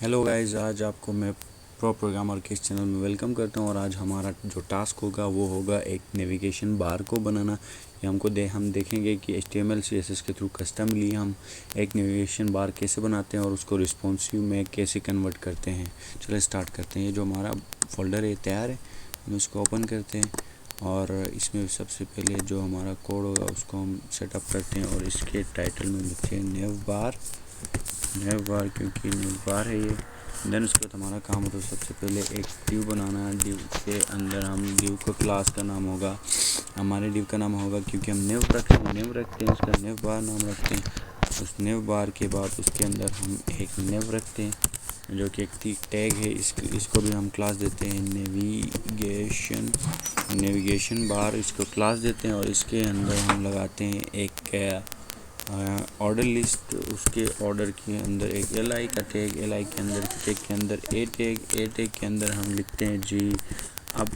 Hello guys, आज आपको मैं प्रो प्रोग्रामर के इस चैनल में वेलकम करता हूं। और आज हमारा जो टास्क होगा वो होगा एक नेविगेशन बार को बनाना। ये हम देखेंगे कि HTML CSS के थ्रू कस्टमली हम एक नेविगेशन बार कैसे बनाते हैं और उसको रिस्पॉन्सिव में कैसे कन्वर्ट करते हैं। चलिए स्टार्ट करते हैं। ये जो हमारा फोल्डर है तैयार है, हम इसको ओपन करते हैं और इसमें सबसे पहले जो हमारा कोड होगा उसको हम सेटअप करते हैं और इसके टाइटल में लिखते हैं नेव बार क्योंकि नेव बार है ये। देन उसके बाद हमारा काम होता है सबसे पहले एक डिव बनाना है। डिव के अंदर हम डिव को क्लास का नाम होगा, हमारे डिव का नाम होगा क्योंकि हम नेव रखते हैं उसका नेव बार नाम रखते हैं। उस नेव बार के बाद उसके अंदर हम एक नेव रखते हैं जो कि एक टैग है। इसको भी हम क्लास देते हैं नेविगेशन बार, इसको क्लास देते हैं। और इसके अंदर हम लगाते हैं एक ऑर्डर लिस्ट। उसके ऑर्डर के अंदर एक एल का टैग, एल के अंदर टैग के अंदर ए टैग के अंदर हम लिखते हैं जी। अब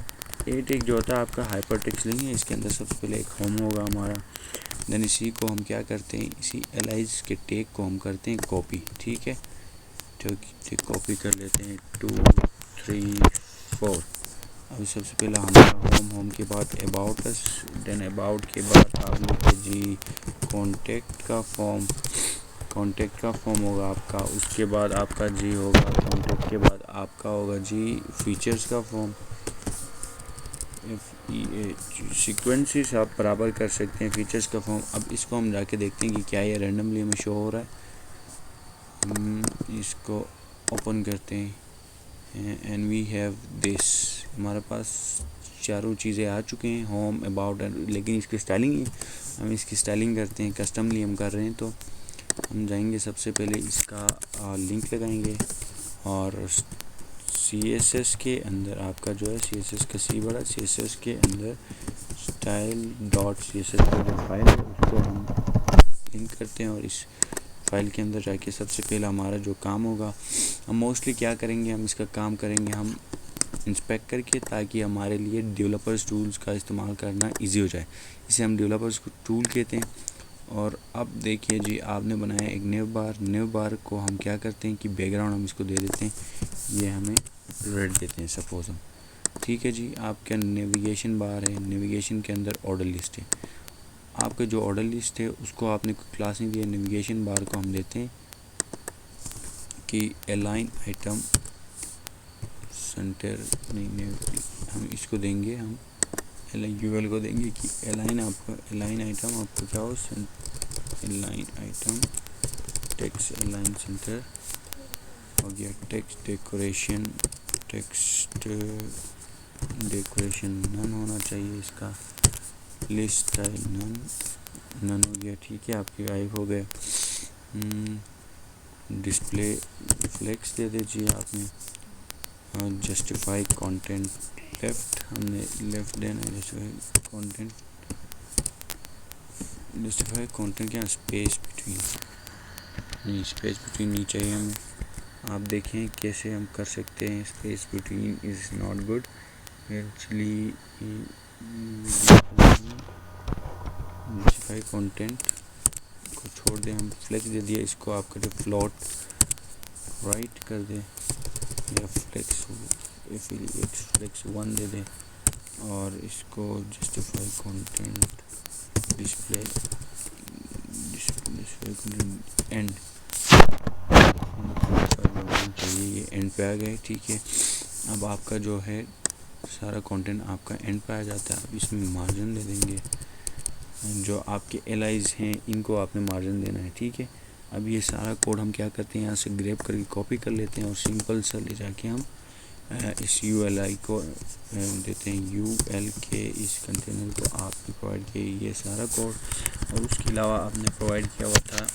ए टैग जो होता है आपका हाइपर टेक्स्ट लिंक है, इसके अंदर सबसे पहले एक होम होगा हमारा। देन इसी को हम क्या करते हैं, इसी एलाइज के टैग को हम करते हैं कॉपी। ठीक है, तो कॉपी कर लेते हैं 2 3 4। अभी सबसे पहला हमारा होम के बाद अबाउट अस। देन अबाउट के बाद आप लिखिए जी कॉन्टैक्ट का फॉर्म होगा आपका। उसके बाद आपका जी होगा कॉन्टैक्ट के बाद आपका होगा जी फीचर्स का फॉर्म। सीक्वेंसेस आप बराबर कर सकते हैं फीचर्स का फॉर्म। अब इसको हम जाके देखते हैं कि क्या ये रैंडमली हमें शो हो रहा है। इसको ओपन करते हैं एंड वी हैव दिस। हमारे पास चारों चीज़ें आ चुके हैं, होम अबाउट, लेकिन इसकी स्टाइलिंग है, हम इसकी स्टाइलिंग करते हैं। कस्टमली हम कर रहे हैं तो हम जाएंगे सबसे पहले इसका लिंक लगाएंगे और CSS के अंदर आपका जो है CSS का सी बड़ा CSS के अंदर style.css का जो फाइल है उसको हम लिंक करते हैं। और इस फाइल के अंदर जाके सबसे पहला हमारा जो काम होगा, हम मोस्टली क्या करेंगे, हम इसका काम करेंगे हम इंस्पेक्ट करके, ताकि हमारे लिए डेवलपर्स टूल्स का इस्तेमाल करना इजी हो जाए। इसे हम डेवलपर्स को टूल कहते हैं। और अब देखिए जी, आपने बनाया एक नेव बार को हम क्या करते हैं कि बैकग्राउंड हम इसको दे देते हैं, ये हमें रेड देते हैं सपोज हम। ठीक है जी, आपका नेविगेशन बार है, नेविगेशन के अंदर ऑर्डर लिस्ट है। आपका जो ऑर्डर लिस्ट है उसको आपने कोई क्लास नहीं दिया। नेविगेशन बार को हम देते हैं कि अलाइन आइटम सेंटर नहीं, हम इसको देंगे, हम यूएल को देंगे कि अलाइन आइटम आपको क्या हो, align item text align centre हो गया। टेक्स्ट डेकोरेशन नन होना चाहिए, इसका लिस्ट स्टाइल नन हो गया। ठीक है, आपके गायब हो गए। डिस्प्ले फ्लेक्स दे दीजिए आपने। जस्टिफाई कंटेंट लेफ्ट, हमने लेफ्ट देना है। जस्टिफाई कंटेंट क्या, स्पेस बिटवीन नहीं चाहिए हमें। आप देखें कैसे हम कर सकते हैं। Space between is not good actually. Justify content को छोड़ दें, हम फ्लेक्स दे दिया, इसको आप करें फ्लोट राइट कर दें या फ्लेक्स 1 दे दें। और इसको जस्टिफाई कंटेंट डिस्प्ले एंड चाहिए, ये एंड पे आ गए। ठीक है, अब आपका जो है सारा कंटेंट आपका एंड पे आ जाता है। अब इसमें मार्जिन दे देंगे, जो आपके एलाइज हैं इनको आपने मार्जिन देना है। ठीक है, अब ये सारा कोड हम क्या करते हैं, यहाँ से ग्रैब करके कॉपी कर लेते हैं और सिंपल सा ले जाके हम इस ULI को देते हैं। UL के इस कंटेनर को आपने प्रोवाइड किया ये सारा कोड। और उसके अलावा आपने प्रोवाइड किया हुआ था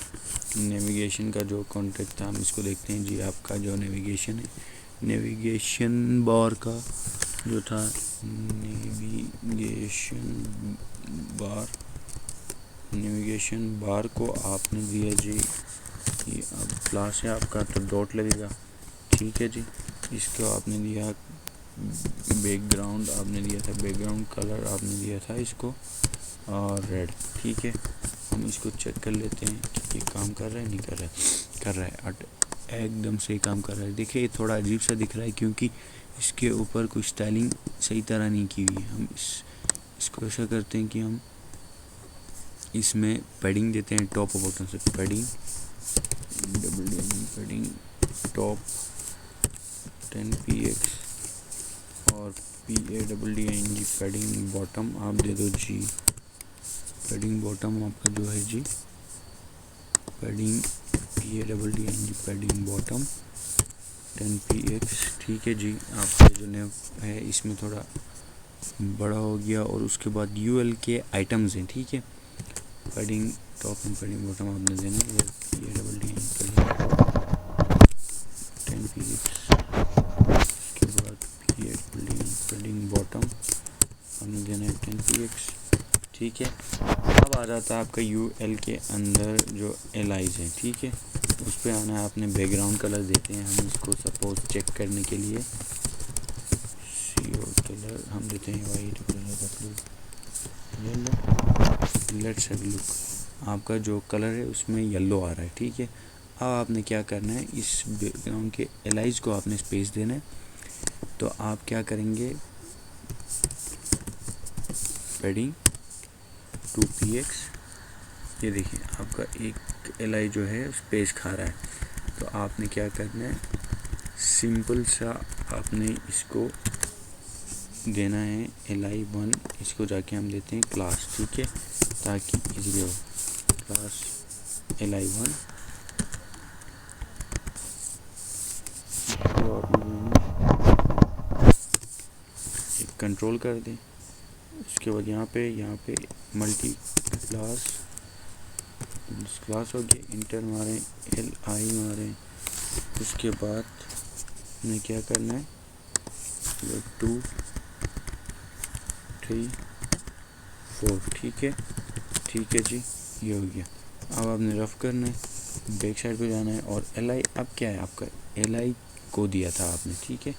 नेविगेशन का जो कॉन्टेक्ट था, हम इसको देखते हैं जी। आपका जो नेविगेशन है, नेविगेशन बार का जो था, नेविगेशन बार को आपने दिया जी, ये अब क्लास है आपका तो डॉट लगेगा। ठीक है जी, इसको आपने दिया बैकग्राउंड, आपने दिया था बैकग्राउंड कलर, आपने दिया था इसको और रेड। ठीक है, हम इसको चेक कर लेते हैं कि ये काम कर रहा है नहीं कर रहा है। एकदम सही काम कर रहा है। देखिए ये थोड़ा अजीब सा दिख रहा है क्योंकि इसके ऊपर कोई स्टाइलिंग सही तरह नहीं की हुई है। हम इसको ऐसा करते हैं कि हम इसमें पैडिंग देते हैं टॉप और बॉटम से। पैडिंग पैडिंग टॉप 10px और PADDING पैडिंग बॉटम आप दे दो जी। पैडिंग बॉटम आपका जो है जी padding PADDING padding bottom 10px। ठीक है जी, आपका जो नेम है इसमें थोड़ा बड़ा हो गया। और उसके बाद UL के आइटम्स हैं, ठीक है। Padding top and padding bottom आपने देना है PADDING पैडिंग 10px। उसके बाद पैडिंग बॉटम आपने देना है 10px, ठीक है। अब आ जाता है आपका UL के अंदर जो एलाइज है, ठीक है। उस पर आना है, आपने बैकग्राउंड कलर देते हैं हम इसको सपोज चेक करने के लिए। CO कलर हम देते हैं वाइट कलर का येलो। लेट्स हैव लुक, आपका जो कलर है उसमें येलो आ रहा है, ठीक है। अब आपने क्या करना है, इस बैकग्राउंड के एलाइज को आपने स्पेस देना है। तो आप क्या करेंगे, पैडिंग 2px, ये देखिए आपका एक एलाई जो है स्पेस खा रहा है। तो आपने क्या करना है, सिंपल सा आपने इसको देना है li1। इसको जाके हम देते हैं क्लास, ठीक है, ताकि इजीली हो। क्लास li1 एक कंट्रोल कर दें। उसके बाद यहाँ पे मल्टी क्लास हो गया, इंटर मारें, li मारें। उसके बाद हमें क्या करना है, 2 3 4, ठीक है जी, ये हो गया। अब आपने रफ करना है, बैक साइड पे जाना है। और li अब क्या है, आपका li को दिया था आपने, ठीक है,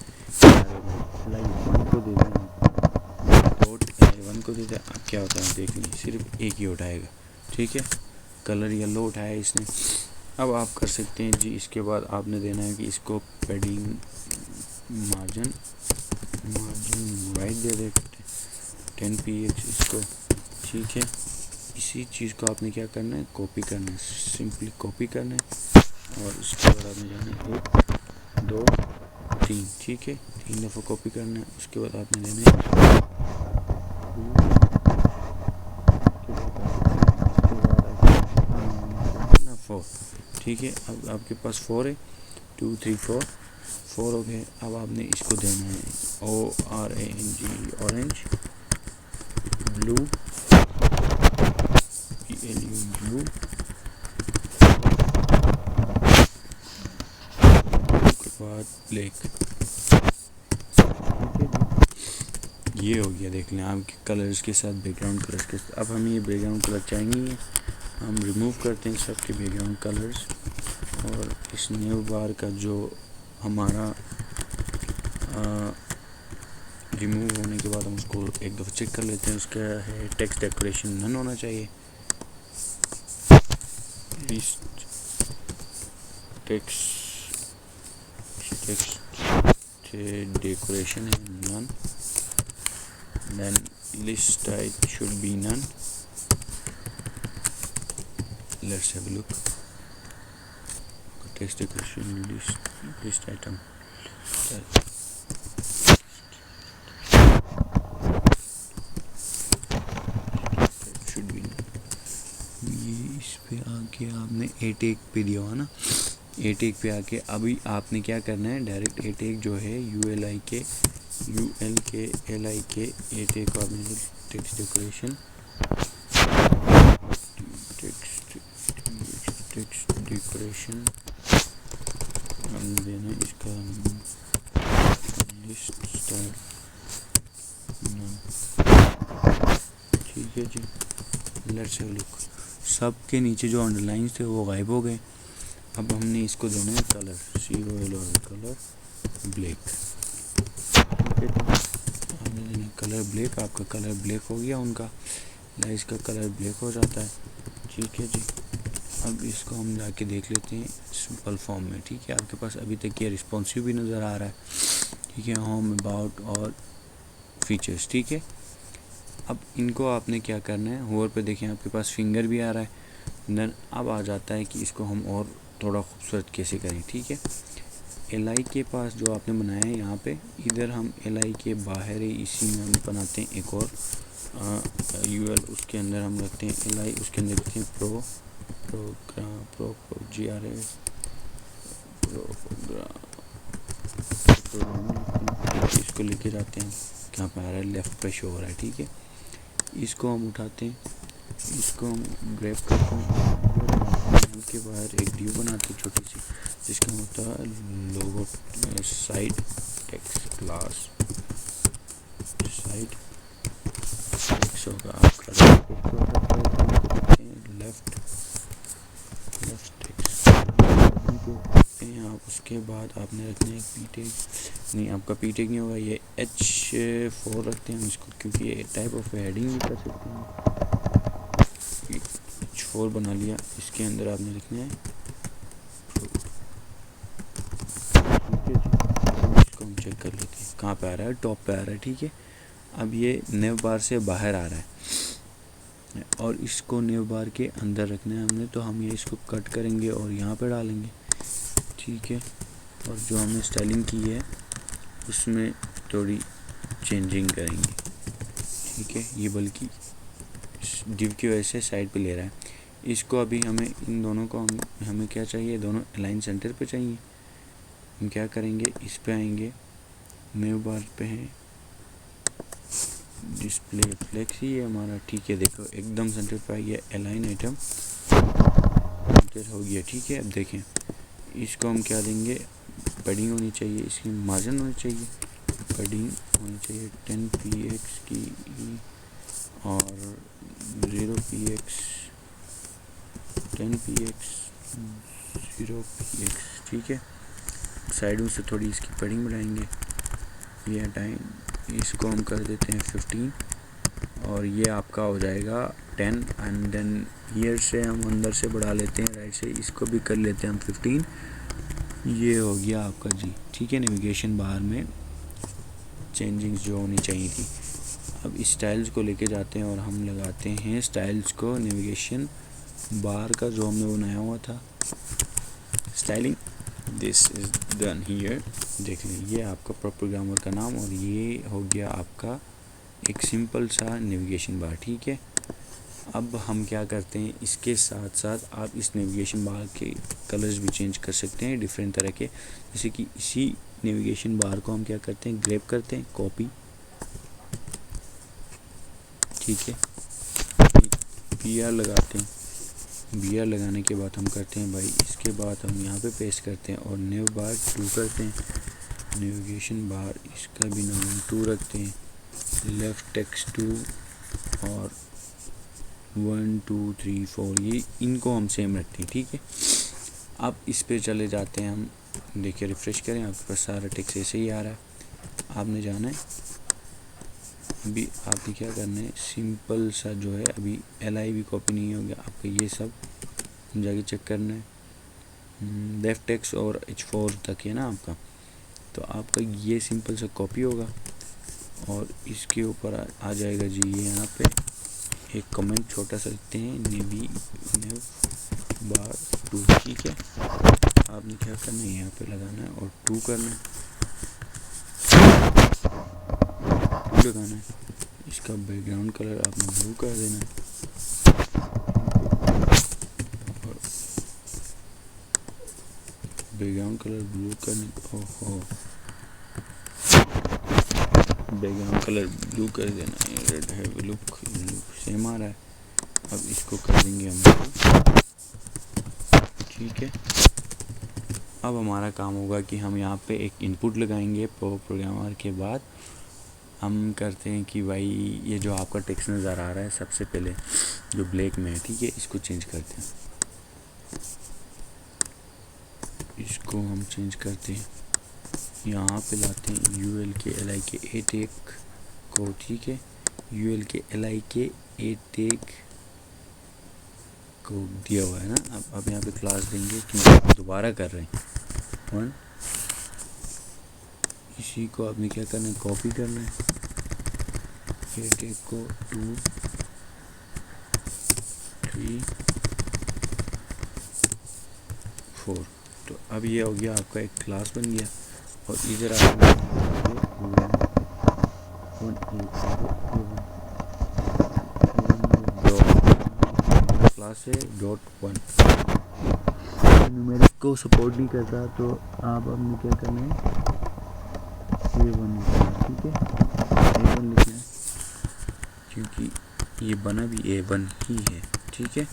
li1 को दे देना, डॉट li1 को दे दिया। अब क्या होता है देख लीजिए, सिर्फ एक ही उठाएगा, ठीक है। कलर येलो उठाया इसने। अब आप कर सकते हैं जी, इसके बाद आपने देना है कि इसको पैडिंग मार्जिन राइट दे देते 10px इसको, ठीक है। इसी चीज़ को आपने क्या करना है, कॉपी करना है, सिंपली कॉपी करना है। और उसके बाद आपने जाना है 1 2 3, ठीक है, 3 दफ़ा कॉपी करना है। उसके बाद आपने देना है 4, ठीक है। अब आपके पास 4 है, 2 3 4 हो गए। अब आपने इसको देना है ORANG orange, blue BLU blue, उसके बाद ब्लैक, ये हो गया। देख लें आपके कलर्स के साथ बैकग्राउंड कलर्स के साथ। अब हमें ये बैकग्राउंड कलर चाहिए, हम रिमूव करते हैं सबके बैकग्राउंड कलर्स। और इस न्यू बार का जो हमारा रिमूव होने के बाद हम उसको एक दफ़ा चेक कर लेते हैं। उसका है टेक्स्ट डेकोरेशन नन होना चाहिए, टेक्स्ट डेकोरेशन है none, then list type should be none. Let's have a look, text decoration list item should be. ये इस पे आके आपने ए टेक पे दिया हुआ ना, ए टेक पे आके अभी आपने क्या करना है, डायरेक्ट ए टेक जो है UL के LI के ए टेक को आपने टेक्स्ट डेकोरेशन देना, इसका लिस्ट स्टाइल, ठीक है जी। लेट्स हैव अ लुक, सब के नीचे जो अंडरलाइंस थे वो गायब हो गए। अब हमने इसको देना है कलर, कलर ब्लैक, हमने देना कलर ब्लैक। आपका कलर ब्लैक हो गया, उनका लाइस का कलर ब्लैक हो जाता है, ठीक है जी। अब इसको हम जाके देख लेते हैं सिंपल फॉर्म में। ठीक है, आपके पास अभी तक ये रिस्पॉन्सिव भी नज़र आ रहा है। ठीक है, होम, अबाउट और फीचर्स। ठीक है, अब इनको आपने क्या करना है, होवर पे देखें आपके पास फिंगर भी आ रहा है। देन अब आ जाता है कि इसको हम और थोड़ा खूबसूरत कैसे करें। ठीक है, एल के पास जो आपने बनाया है यहाँ पे, इधर हम एल के बाहर ही इसी में हम बनाते हैं एक और यूएल, उसके अंदर हम रखते हैं एल, उसके अंदर रखते हैं प्रोग्राम इसको लेके जाते हैं कहाँ पे आ रहा है, लेफ्ट पे शो हो रहा है। ठीक है, इसको हम उठाते हैं, इसको हम ग्रैब करते हैं, के बाहर एक ड्यू बनाते हैं छोटी सी, जिसका होता है logo side text class, side text होगा आपका लेफ्ट टेक्स्ट हैं आप। उसके बाद आपने रखना है पी टेग, नहीं आपका पी टेग नहीं होगा, ये H4 रखते हैं हम इसको, क्योंकि ये टाइप ऑफ हेडिंग भी कर सकते हैं। H4 बना लिया, इसके अंदर आपने लिखना है इसको हम चेक कर लेते हैं कहाँ पे आ रहा है, टॉप पे आ रहा है। ठीक है, अब ये नेव बार से बाहर आ रहा है और इसको नेव बार के अंदर रखना है हमने, तो हम ये इसको कट करेंगे और यहाँ पे डालेंगे। ठीक है, और जो हमने स्टाइलिंग की है उसमें थोड़ी चेंजिंग करेंगे। ठीक है, ये बल्कि डिव की वजह से साइड पे ले रहा है। इसको अभी हमें इन दोनों को हमें क्या चाहिए, दोनों अलाइन सेंटर पे चाहिए। हम क्या करेंगे, इस पे आएंगे, मेनू बार पे है डिस्प्ले फ्लेक्स ही है हमारा। ठीक है, देखो एकदम सेंटर पे आ गया, अलाइन आइटम हो गया। ठीक है, अब देखें इसको हम क्या देंगे, पैडिंग होनी चाहिए, इसकी मार्जिन होनी चाहिए, पैडिंग होनी चाहिए 10px की और 0px 10px 0px। ठीक है, साइडों से थोड़ी इसकी पैडिंग बढ़ाएंगे, ये टाइम इसको हम कर देते हैं 15 और ये आपका हो जाएगा 10 एंड देन ईयर से हम अंदर से बढ़ा लेते हैं, राइट से इसको भी कर लेते हैं हम 15। ये हो गया आपका जी। ठीक है, नेविगेशन बार में चेंजिंग्स जो होनी चाहिए थी। अब इस स्टाइल्स को लेके जाते हैं और हम लगाते हैं स्टाइल्स को नेविगेशन बार का जो हमने बनाया हुआ था, styling this is done here. देख लें, ये आपका प्रोग्रामर का नाम और ये हो गया आपका एक सिंपल सा नेविगेशन बार। ठीक है, अब हम क्या करते हैं, इसके साथ साथ आप इस नेविगेशन बार के कलर्स भी चेंज कर सकते हैं डिफरेंट तरह के। जैसे कि इसी नेविगेशन बार को हम क्या करते हैं, ग्रैब करते हैं, कॉपी। ठीक है, BR लगाते हैं, BR लगाने के बाद हम करते हैं भाई, इसके बाद हम यहाँ पे पेस्ट करते हैं और नेव बार 2 करते हैं, नेविगेशन बार इसका भी नाम 2 रखते हैं, लेफ्ट टेक्स्ट 2 और 1 2 3 4 ये इनको हम सेम रखते हैं। ठीक है, अब इस पे चले जाते हैं हम, देखिए रिफ़्रेश करें, आपके पास सारा टेक्स्ट ऐसे ही आ रहा है। आपने जाना है, अभी आपने क्या करना है, सिंपल सा जो है, अभी LI भी कॉपी नहीं हो गया आपका, ये सब जाके चेक करना है। लेफ्ट टेक्स्ट और H4 तक है ना आपका, तो आपका ये सिंपल सा कॉपी होगा और इसके ऊपर आ जाएगा जी। ये यहाँ पे एक कमेंट छोटा सा लिखते हैं, नेव बार 2। ठीक है, आपने क्या करना है, यहाँ पे लगाना है और 2 करना है, 2 लगाना है। इसका बैकग्राउंड कलर आपने ब्लू कर देना है और बैकग्राउंड कलर ब्लू करने, ओहो बैकग्राउंड कलर ब्लू कर देना है, रेड है, लुक सेम आ रहा है। अब इसको कर देंगे हम। ठीक है, अब हमारा काम होगा कि हम यहाँ पे एक इनपुट लगाएंगे प्रोग्रामर के बाद हम करते हैं कि भाई ये जो आपका टेक्स्ट नज़र आ रहा है सबसे पहले जो ब्लैक में है, ठीक है, इसको चेंज करते हैं, इसको हम चेंज करते हैं, यहाँ पे लाते हैं UL के LI के A टैग को। ठीक है, UL के LI के A टैग को दिया हुआ है ना। अब यहाँ पे क्लास देंगे क्योंकि दोबारा कर रहे हैं 1। इसी को आपने क्या करना है, कॉपी करना है, ये टेक को 2 3 4। तो अब ये हो गया आपका एक क्लास बन गया। और इधर आपने क्लास है .1 न्यूमेरिक को सपोर्ट नहीं करता, तो आप आपने क्या करना है, A1 लिखना है, ठीक है, A1 लिखना है क्योंकि ये बना भी A1 ही है, ठीक है।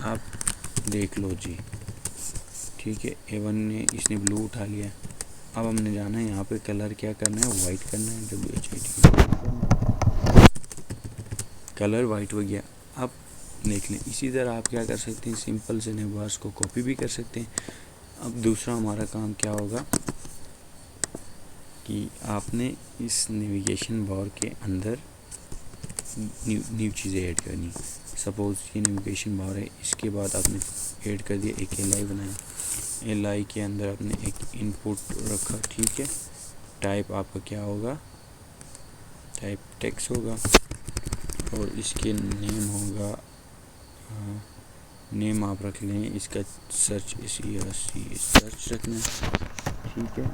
आप देख लो जी, ठीक है, A1 ने इसने ब्लू उठा लिया। अब हमने जाना है यहाँ पे कलर क्या करना है, वाइट करना है, कलर वाइट हो गया। अब देख लें, इसी तरह आप क्या कर सकते हैं, सिंपल से नेवास को कॉपी भी कर सकते हैं। अब दूसरा हमारा काम क्या होगा कि आपने इस नेविगेशन बार के अंदर न्यू चीज़ें ऐड करनी। सपोज़ ये नेविगेशन बार है, इसके बाद आपने ऐड कर दिया एक LI बनाया, LI के अंदर आपने एक इनपुट रखा, ठीक है। टाइप आपका क्या होगा, टाइप टेक्स्ट होगा और इसके नेम होगा, नेम आप रख लें, इसका सर्च सर्च रखना है, ठीक है।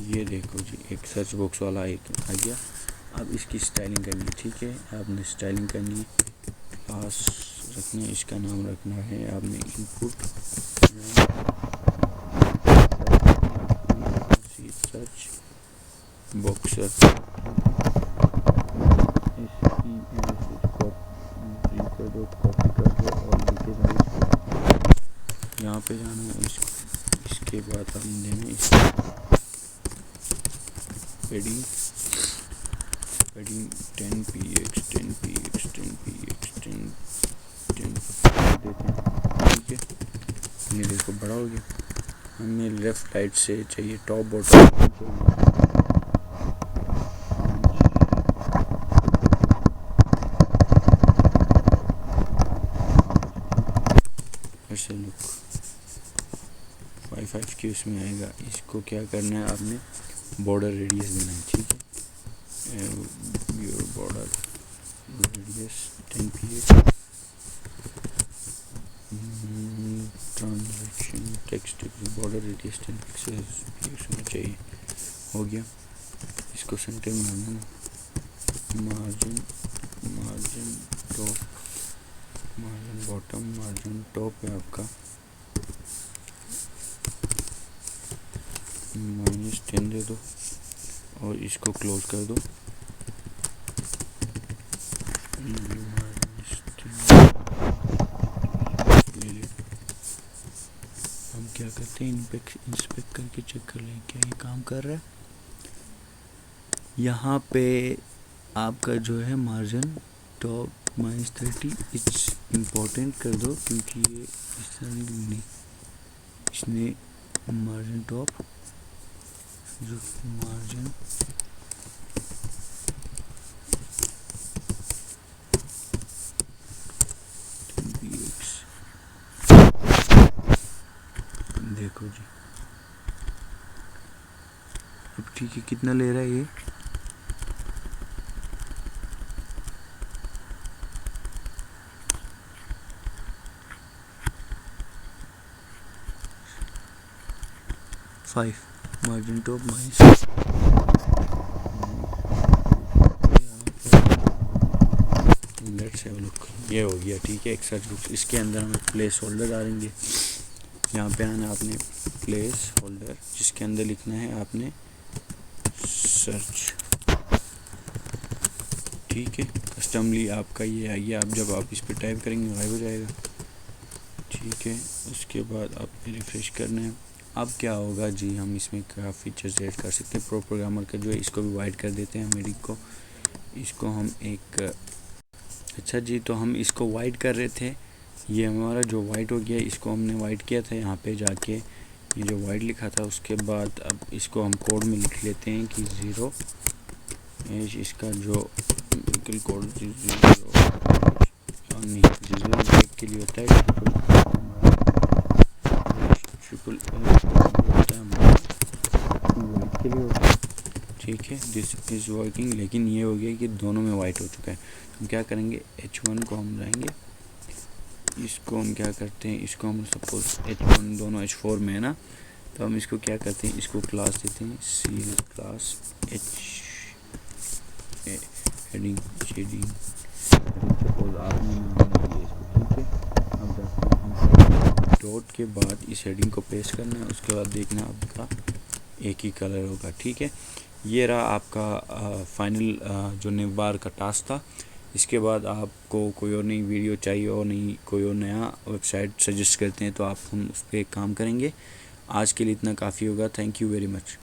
ये देखो जी, एक सर्च बॉक्स वाला एक आ गया। अब इसकी स्टाइलिंग करनी है, ठीक है, आपने स्टाइलिंग करनी है, क्लास रखनी है, इसका नाम रखना है आपने इनपुट सर्च बॉक्सर, कॉपी कर दो और लेके जाना इसको, यहाँ पे जाना है इसको। इसके बाद हम देना इसको पैडिंग 10px 10px 10px 10 देते हैं, ठीक है। ये देखो बड़ा हो गया। हमें लेफ्ट राइट से चाहिए, टॉप बॉटम चाहिए, ऐसे लुक 5 की उसमें आएगा। इसको क्या करना है, आपने बॉर्डर रेडियस देना है, ठीक है, border radius 10 px, transaction text border radius 10 px होना चाहिए, हो गया। इसको सेंटर में आना ना, margin top, margin bottom, margin top है आपका -10 दे दो और इसको क्लोज कर दो। हम क्या करते हैं, इंस्पेक्ट करके चेक कर लें क्या ये काम कर रहा है। यहाँ पे आपका जो है मार्जिन टॉप -30 इट्स इम्पोर्टेंट कर दो, क्योंकि ये इस तरह नहीं, इसने मार्जिन टॉप जो मार्जिन देखो जी। अब ठीक है, कितना ले रहा है ये, margin top let's have a look. ये हो गया, ठीक है, एक सर्च बुक। इसके अंदर हम प्लेस होल्डर डालेंगे। यहाँ पे आना आपने प्लेस होल्डर, जिसके अंदर लिखना है आपने सर्च, ठीक है। कस्टमली आपका ये आइए, आप जब आप इस पर टाइप करेंगे गायब हो जाएगा, ठीक है। उसके बाद आपने रिफ्रेश करना है। अब क्या होगा जी, हम इसमें क्या फीचर्स ऐड कर सकते हैं। प्रो प्रोग्रामर का जो है, इसको भी वाइड कर देते हैं मेडिक को, इसको हम एक, अच्छा जी, तो हम इसको वाइड कर रहे थे, ये हमारा जो वाइट हो गया, इसको हमने वाइट किया था यहाँ पे जाके, ये जो वाइट लिखा था। उसके बाद अब इसको हम कोड में लिख लेते हैं कि 0 इसका जो बिल्कुल कोड 0 नहीं, विजुअल ब्रेक के लिए होता है ट्रिपल होता है हमारा वाइट के लिए होता है। ठीक है, दिस इज़ वर्किंग। लेकिन ये हो गया कि दोनों में वाइट हो चुका है। हम क्या करेंगे, H1 को हम लाएंगे, इसको हम क्या करते हैं, इसको हम सपोज H1 दोनों H4 में है ना, तो हम इसको क्या करते हैं, इसको क्लास देते हैं सील क्लास हेडिंग शेडिंग सपोज आपने इसको। ठीक है, अब जाते हैं डॉट के बाद इस हेडिंग को पेस्ट करना है, उसके बाद देखना आपका एक ही कलर होगा। ठीक है, ये रहा आपका फाइनल जो नेवार का टास्क था। इसके बाद आपको कोई और नई वीडियो चाहिए और नहीं कोई और नया वेबसाइट सजेस्ट करते हैं तो आप हम उस पर काम करेंगे। आज के लिए इतना काफ़ी होगा। Thank you very much.